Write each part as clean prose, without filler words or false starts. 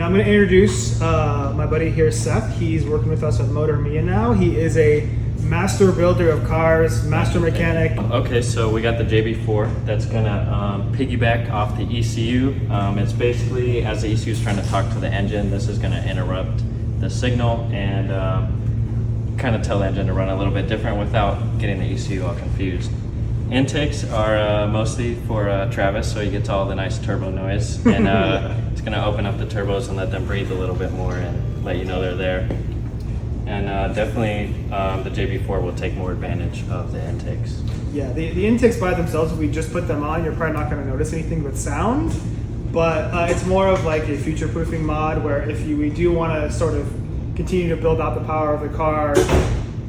Now I'm going to introduce my buddy here, Seth. He's working with us at Motormia now. He is a master builder of cars, master mechanic. Okay, so we got the JB4 that's gonna piggyback off the ECU. It's basically, as the ECU is trying to talk to the engine, this is gonna interrupt the signal and kind of tell the engine to run a little bit different without getting the ECU all confused. Intakes are mostly for Travis, so he gets all the nice turbo noise, and it's gonna open up the turbos and let them breathe a little bit more and let you know they're there. And definitely the JB4 will take more advantage of the intakes. Yeah, the intakes by themselves, if we just put them on, you're probably not going to notice anything with sound. But it's more of like a future-proofing mod where if we do want to sort of continue to build out the power of the car,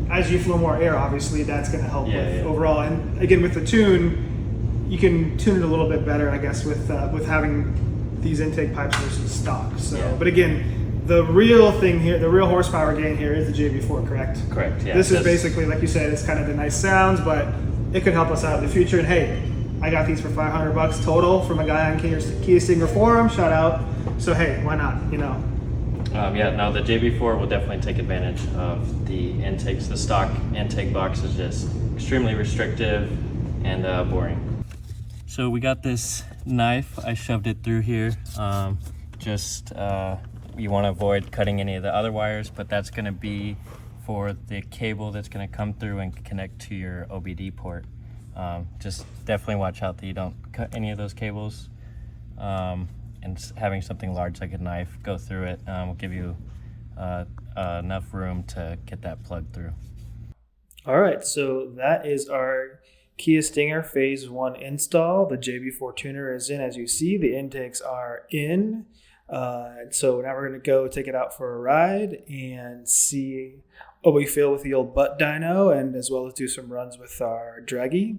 as you flow more air, obviously that's going to help overall. And again, with the tune, you can tune it a little bit better, I guess, with having these intake pipes versus stock. So, but again, the real thing here, the real horsepower gain here is the JB4, correct? Correct, yeah. This is basically, like you said, it's kind of the nice sounds, but it could help us out in the future. And hey, I got these for $500 total from a guy on Kia Stinger forum, shout out. So hey, why not, you know? Yeah, no, the JB4 will definitely take advantage of the intakes. The stock intake box is just extremely restrictive and boring. So we got this knife, I shoved it through here. You want to avoid cutting any of the other wires, but that's going to be for the cable that's going to come through and connect to your OBD port. Just definitely watch out that you don't cut any of those cables. And having something large like a knife go through it will give you enough room to get that plugged through. All right, so that is our Kia Stinger Phase 1 install. The JB4 tuner is in, as you see. The intakes are in. So now we're going to go take it out for a ride and see what we feel with the old butt dyno, and as well as do some runs with our draggy.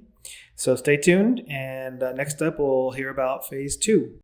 So stay tuned, and next up we'll hear about Phase 2.